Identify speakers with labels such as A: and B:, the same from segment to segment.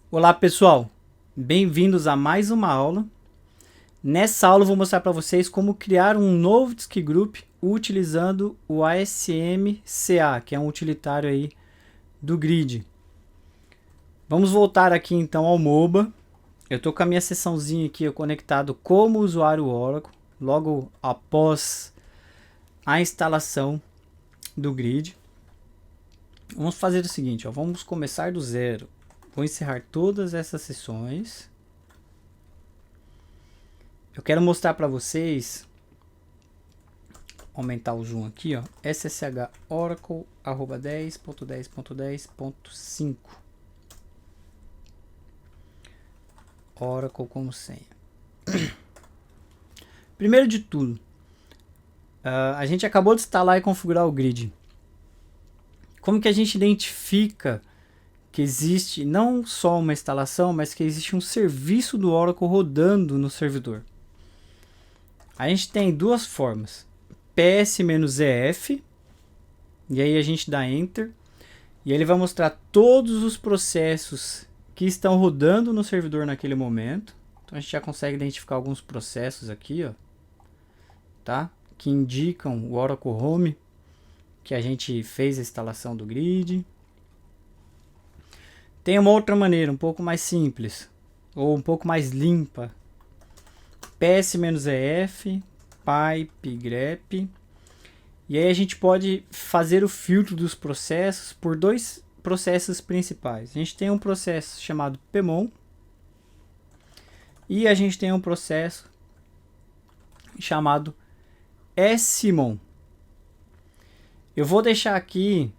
A: Olá pessoal, bem-vindos a mais uma aula. Nessa aula eu vou mostrar para vocês como criar um novo Disk Group utilizando o ASM-CA, que é um utilitário aí do Grid. Vamos voltar aqui então ao MOBA. Eu estou com a minha seçãozinha aqui conectado como usuário Oracle, logo após a instalação do Grid. Vamos fazer o seguinte, vamos começar do zero. Vou encerrar todas essas sessões. Eu quero mostrar para vocês, aumentar o zoom aqui, SSH Oracle @10.10.10.5 Oracle como senha. Primeiro de tudo, a gente acabou de instalar e configurar o Grid. Como que a gente identifica que existe não só uma instalação, mas que existe um serviço do Oracle rodando no servidor? A gente tem duas formas, ps-ef, e aí a gente dá Enter, e ele vai mostrar todos os processos que estão rodando no servidor naquele momento. Então a gente já consegue identificar alguns processos aqui, tá? Que indicam o Oracle Home, que a gente fez a instalação do Grid. Tem uma outra maneira, um pouco mais simples, ou um pouco mais limpa, ps-ef, pipe grep, e aí a gente pode fazer o filtro dos processos por dois processos principais. A gente tem um processo chamado pmon e a gente tem um processo chamado smon. Eu vou deixar aqui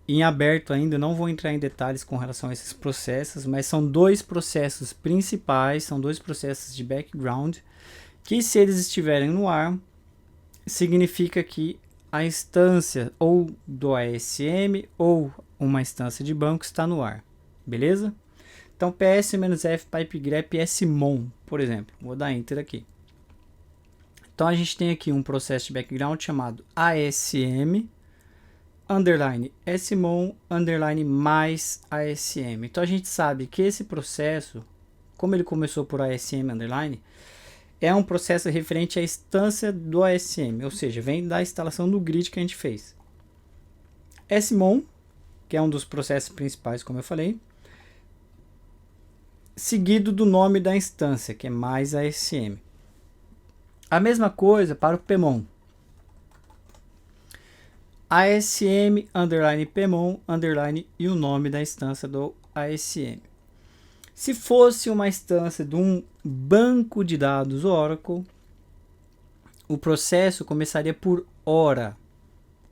A: em aberto ainda, não vou entrar em detalhes com relação a esses processos, mas são dois processos principais, são dois processos de background, que se eles estiverem no ar, significa que a instância ou do ASM ou uma instância de banco está no ar, beleza? Então ps-f pipe grep smon, por exemplo, vou dar enter aqui. Então a gente tem aqui um processo de background chamado ASM underline smon underline mais ASM. Então a gente sabe que esse processo, como ele começou por ASM underline, é um processo referente à instância do ASM, ou seja, vem da instalação do Grid que a gente fez. smon, que é um dos processos principais, como eu falei, seguido do nome da instância, que é mais ASM. A mesma coisa para o pmon. ASM underline pmon underline e o nome da instância do ASM. Se fosse uma instância de um banco de dados Oracle, o processo começaria por hora,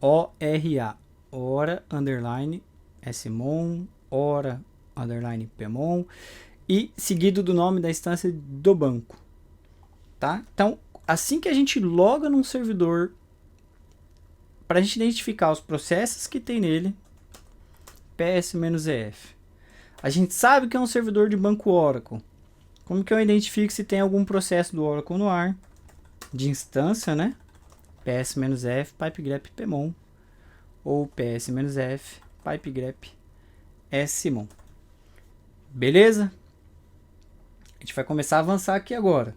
A: O-R-A, hora underline smon, hora underline pmon, e seguido do nome da instância do banco, tá? Então, assim que a gente loga num servidor, para a gente identificar os processos que tem nele, ps-ef. A gente sabe que é um servidor de banco Oracle. Como que eu identifico se tem algum processo do Oracle no ar? De instância, né? ps-f pipe grep pmon ou ps-f pipe grep smon. Beleza? A gente vai começar a avançar aqui agora.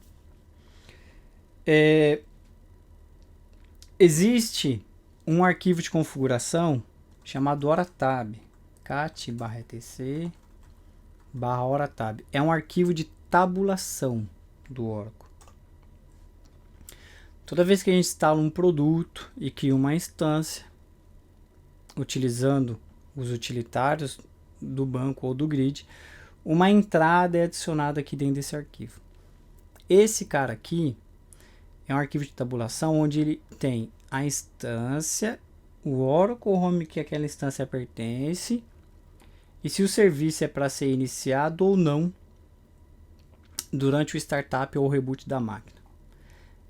A: Existe um arquivo de configuração chamado oratab, cat/etc/oratab. É um arquivo de tabulação do Oracle. Toda vez que a gente instala um produto e cria uma instância, utilizando os utilitários do banco ou do Grid, uma entrada é adicionada aqui dentro desse arquivo. Esse cara aqui é um arquivo de tabulação onde ele tem a instância, o Oracle Home que aquela instância pertence, e se o serviço é para ser iniciado ou não durante o startup ou o reboot da máquina.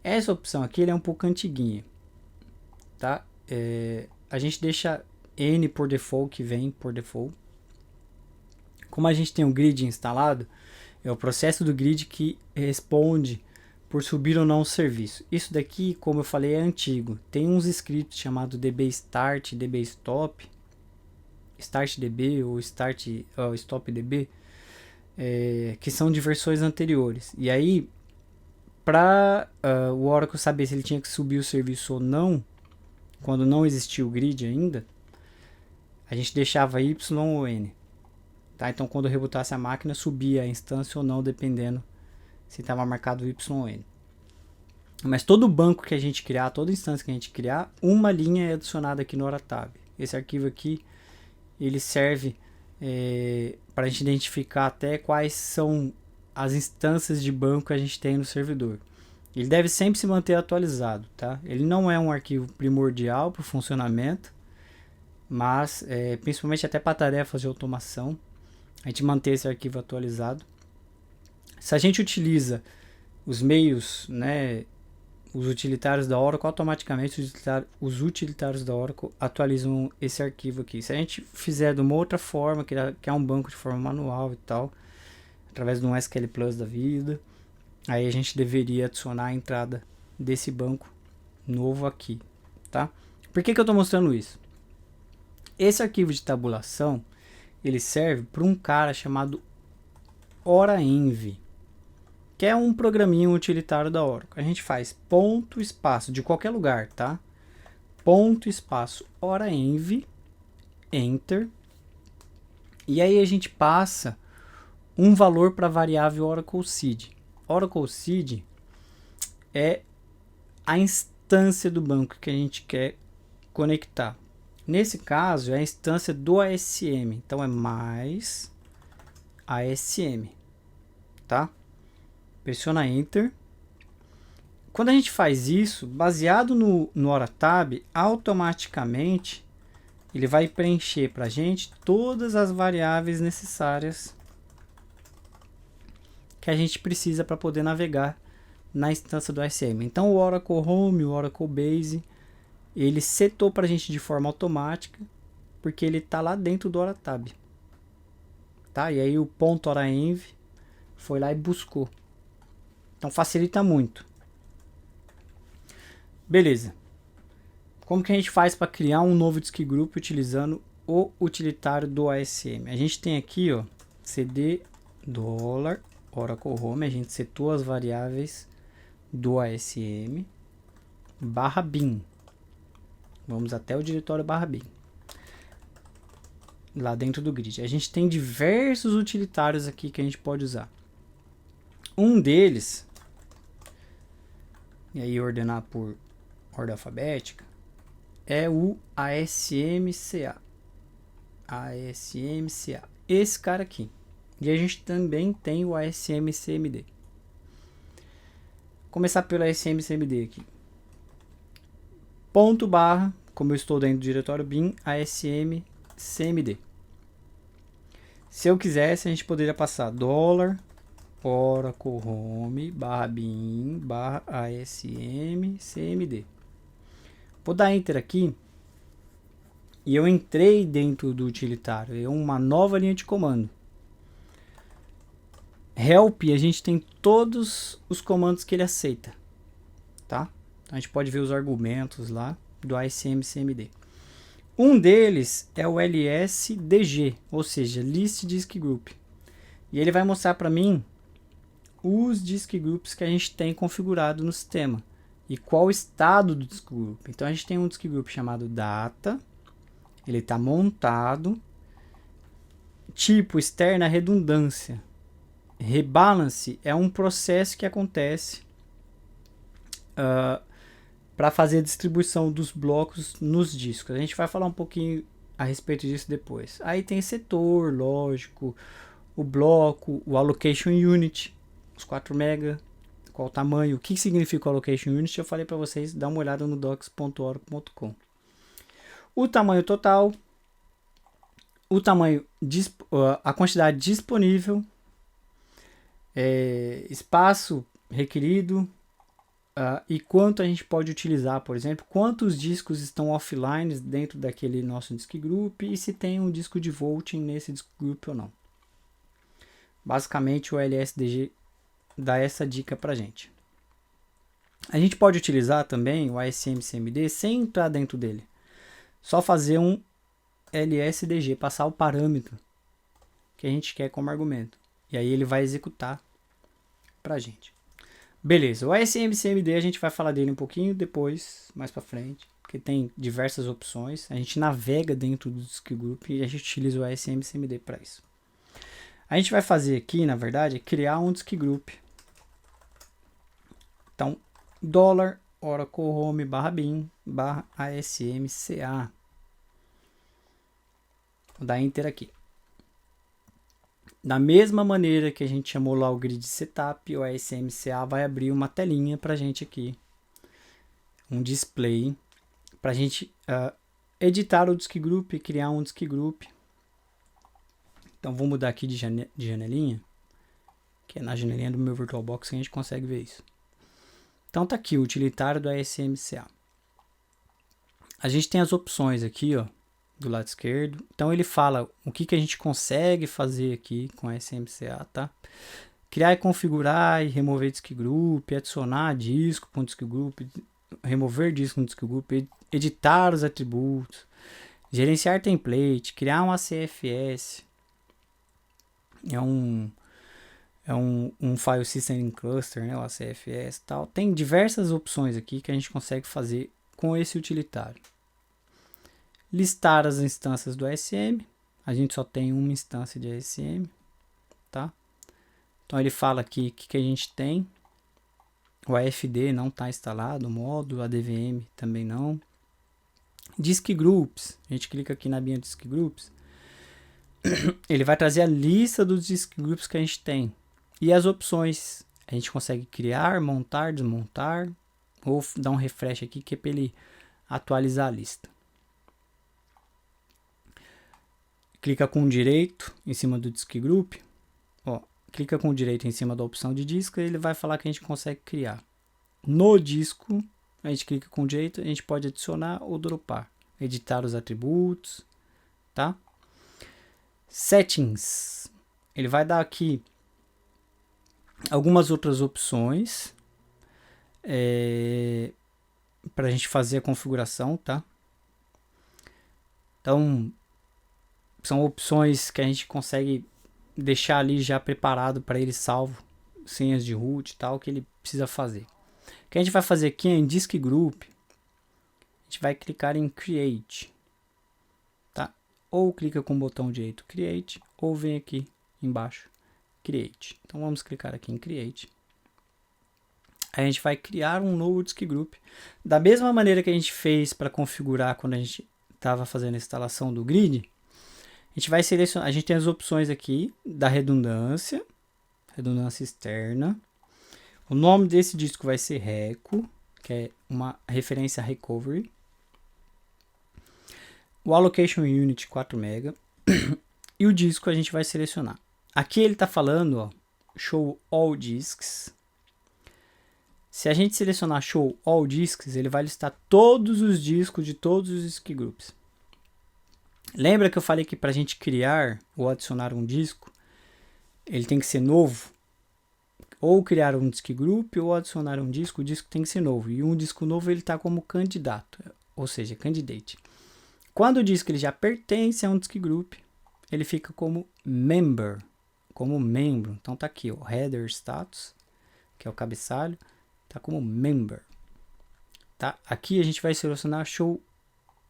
A: Essa opção aqui é um pouco antiguinha, tá? A gente deixa N por default, que vem por default. Como a gente tem um Grid instalado, é o processo do Grid que responde por subir ou não o serviço. Isso daqui, como eu falei, é antigo. Tem uns scripts chamados dbstart, dbstop. StartDB ou StopDB, que são de versões anteriores. E aí, para o Oracle saber se ele tinha que subir o serviço ou não, quando não existia o grid ainda, a gente deixava Y ou N. Tá? Então, quando eu rebootasse a máquina, subia a instância ou não, dependendo se estava marcado Y ou N. Mas todo banco que a gente criar, toda instância que a gente criar, uma linha é adicionada aqui no Oratab. Esse arquivo aqui, ele serve para a gente identificar até quais são as instâncias de banco que a gente tem no servidor. Ele deve sempre se manter atualizado, tá? Ele não é um arquivo primordial para o funcionamento, mas principalmente até para tarefas de automação, a gente manter esse arquivo atualizado. Se a gente utiliza os meios, né, os utilitários da Oracle, automaticamente os utilitários da Oracle atualizam esse arquivo aqui. Se a gente fizer de uma outra forma, que é um banco de forma manual e tal, através de um SQL Plus da vida, aí a gente deveria adicionar a entrada desse banco novo aqui, tá? Por que eu estou mostrando isso? Esse arquivo de tabulação, ele serve para um cara chamado OraEnv, que é um programinho utilitário da Oracle. A gente faz ponto, espaço, de qualquer lugar, tá? Ponto, espaço, OraEnv, Enter. E aí a gente passa um valor para a variável Oracle Seed. Oracle Seed é a instância do banco que a gente quer conectar. Nesse caso, é a instância do ASM. Então, é mais ASM, tá? Pressiona Enter. Quando a gente faz isso, baseado no Oratab, automaticamente ele vai preencher para a gente todas as variáveis necessárias que a gente precisa para poder navegar na instância do ASM. Então o Oracle Home, o Oracle Base, ele setou para a gente de forma automática, porque ele está lá dentro do Oratab. Tá? E aí o ponto .oraenv foi lá e buscou. Então facilita muito. Beleza. Como que a gente faz para criar um novo disk group utilizando o utilitário do ASM? A gente tem aqui, ó, cd $ Oracle Home, a gente setou as variáveis do ASM /bin. Vamos até o diretório /bin. Lá dentro do grid. A gente tem diversos utilitários aqui que a gente pode usar. Um deles, e aí ordenar por ordem alfabética, é o ASMCA. ASMCA. Esse cara aqui. E a gente também tem o ASMCMD. Começar pelo ASMCMD aqui. Ponto barra, como eu estou dentro do diretório bin, ASMCMD. Se eu quisesse, a gente poderia passar $ Oracle Home /bin /ASMCMD. Vou dar Enter aqui. E eu entrei dentro do utilitário. É uma nova linha de comando. Help, a gente tem todos os comandos que ele aceita. Tá? Então a gente pode ver os argumentos lá do ASMCMD. Um deles é o LSDG, ou seja, List Disk Group. E ele vai mostrar para mim os disk groups que a gente tem configurado no sistema e qual o estado do disk group. Então a gente tem um disk group chamado data, ele está montado, tipo externa redundância. Rebalance é um processo que acontece para fazer a distribuição dos blocos nos discos. A gente vai falar um pouquinho a respeito disso depois. Aí tem setor, lógico, o bloco, o allocation unit, os 4 MB, qual o tamanho, o que significa o allocation unit, eu falei para vocês, dá uma olhada no docs.oracle.com. O tamanho total, o tamanho, a quantidade disponível, espaço requerido, e quanto a gente pode utilizar, por exemplo, quantos discos estão offline dentro daquele nosso disk group e se tem um disco de voting nesse disk group ou não. Basicamente o LSDG dá essa dica pra gente. A gente pode utilizar também o ASMCMD sem entrar dentro dele. Só fazer um LSDG, passar o parâmetro que a gente quer como argumento. E aí ele vai executar pra gente. Beleza, o ASM-CMD a gente vai falar dele um pouquinho depois, mais pra frente, porque tem diversas opções. A gente navega dentro do Disk Group e a gente utiliza o ASM-CMD para isso. A gente vai fazer aqui, na verdade, é criar um Disk Group. Então, $Oracle Home /bin /ASMCA. Vou dar Enter aqui. Da mesma maneira que a gente chamou lá o grid setup, o ASMCA vai abrir uma telinha para a gente aqui, um display, para a gente editar o Disk Group e criar um Disk Group. Então vou mudar aqui de janelinha, que é na janelinha do meu VirtualBox que a gente consegue ver isso. Então tá aqui o utilitário do ASMCA. A gente tem as opções aqui, ó, do lado esquerdo. Então ele fala o que a gente consegue fazer aqui com a SMCA, tá? Criar e configurar e remover Disk Group, adicionar disco para um Disk Group, remover disco no Disk Group, editar os atributos, gerenciar template, criar um ACFS. É um File System Cluster, né, o ACFS e tal. Tem diversas opções aqui que a gente consegue fazer com esse utilitário. Listar as instâncias do ASM. A gente só tem uma instância de ASM, tá? Então ele fala aqui o que a gente tem. O AFD não está instalado, o módulo, a DVM também não. Disk Groups, a gente clica aqui na abinha Disk Groups. Ele vai trazer a lista dos Disk Groups que a gente tem. E as opções. A gente consegue criar, montar, desmontar. Ou dar um refresh aqui que é para ele atualizar a lista. Clica com direito em cima do Disk Group. Ó, clica com direito em cima da opção de disco e ele vai falar que a gente consegue criar. No disco, a gente clica com direito, a gente pode adicionar ou dropar. Editar os atributos, tá? Settings. Ele vai dar aqui algumas outras opções para a gente fazer a configuração, tá? Então, são opções que a gente consegue deixar ali já preparado para ele salvo, senhas de root e tal, que ele precisa fazer. O que a gente vai fazer aqui em Disk Group, a gente vai clicar em Create, tá? Ou clica com o botão direito Create, ou vem aqui embaixo Create. Então vamos clicar aqui em Create. A gente vai criar um novo Disk Group, da mesma maneira que a gente fez para configurar quando a gente estava fazendo a instalação do grid. A gente vai selecionar, a gente tem as opções aqui da redundância externa. O nome desse disco vai ser Reco, que é uma referência a recovery. O allocation unit 4 MB e o disco a gente vai selecionar. Aqui ele está falando, ó, show all disks. Se a gente selecionar show all disks, ele vai listar todos os discos de todos os disk groups. Lembra que eu falei que para a gente criar ou adicionar um disco, ele tem que ser novo? Ou criar um disk group ou adicionar um disco, o disco tem que ser novo. E um disco novo ele está como candidato, ou seja, candidate. Quando o disco ele já pertence a um disk group, ele fica como member, como membro. Então tá aqui o header status, que é o cabeçalho, tá como member. Tá? Aqui a gente vai selecionar show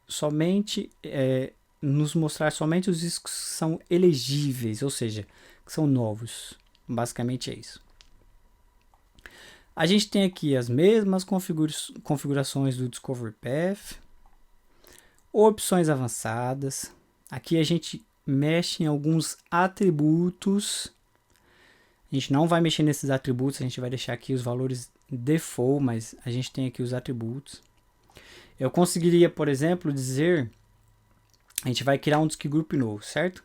A: somente... nos mostrar somente os discos que são elegíveis, ou seja, que são novos. Basicamente é isso. A gente tem aqui as mesmas configurações do Discovery Path, opções avançadas. Aqui a gente mexe em alguns atributos. A gente não vai mexer nesses atributos, a gente vai deixar aqui os valores default, mas a gente tem aqui os atributos. Eu conseguiria, por exemplo, dizer... A gente vai criar um disk group novo, certo?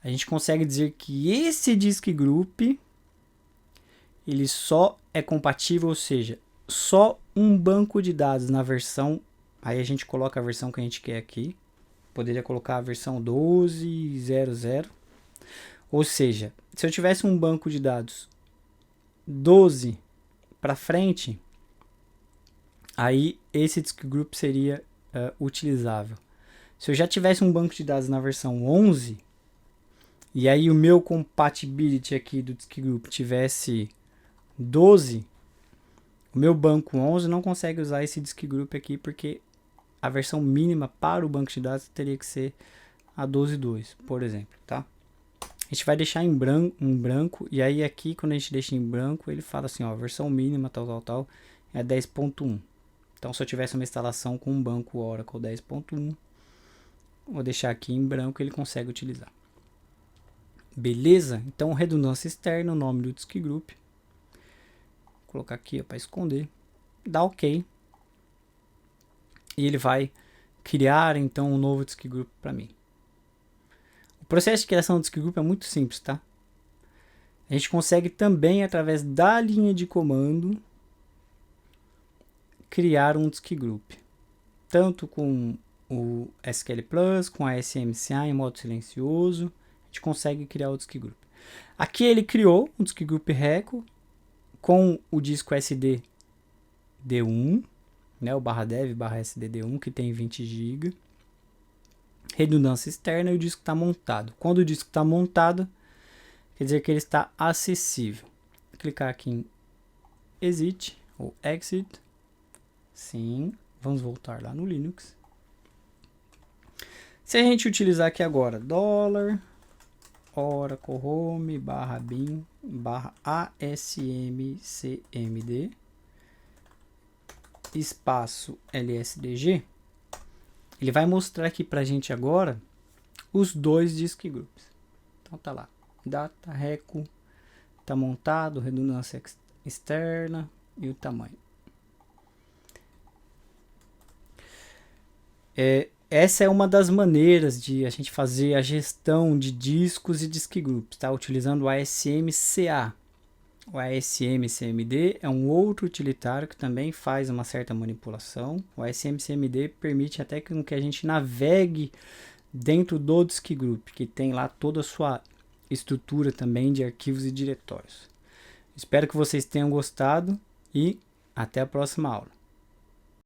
A: A gente consegue dizer que esse disk group ele só é compatível, ou seja, só um banco de dados na versão, aí a gente coloca a versão que a gente quer aqui. Poderia colocar a versão 12.00. Ou seja, se eu tivesse um banco de dados 12 para frente, aí esse disk group seria utilizável. Se eu já tivesse um banco de dados na versão 11, e aí o meu compatibility aqui do disk group tivesse 12, o meu banco 11 não consegue usar esse disk group aqui, porque a versão mínima para o banco de dados teria que ser a 12.2, por exemplo, tá? A gente vai deixar em branco, e aí aqui quando a gente deixa em branco, ele fala assim, ó, a versão mínima tal é 10.1. Então se eu tivesse uma instalação com um banco Oracle 10.1, vou deixar aqui em branco, ele consegue utilizar. Beleza? Então redundância externa, o nome do disk group. Vou colocar aqui para esconder. Dá OK. E ele vai criar então um novo disk group para mim. O processo de criação do disk group é muito simples, tá? A gente consegue também, através da linha de comando, criar um disk group. Tanto com o SQL Plus, com a SMCA em modo silencioso, a gente consegue criar o disk group. Aqui ele criou um disk group reco com o disco SD D1, né, o /dev /sdd1, que tem 20 GB. Redundância externa, e o disco está montado. Quando o disco está montado, quer dizer que ele está acessível. Vou clicar aqui em Exit ou Exit. Sim, vamos voltar lá no Linux. Se a gente utilizar aqui agora $oracle home /bin /asmcmd espaço lsdg, ele vai mostrar aqui pra gente agora os dois disk groups. Então tá lá, data reco, tá montado, redundância externa e o tamanho. Essa é uma das maneiras de a gente fazer a gestão de discos e disk groups, tá? Utilizando o ASMCA. O ASMCMD é um outro utilitário que também faz uma certa manipulação. O ASMCMD permite até que a gente navegue dentro do disk group, que tem lá toda a sua estrutura também de arquivos e diretórios. Espero que vocês tenham gostado e até a próxima aula.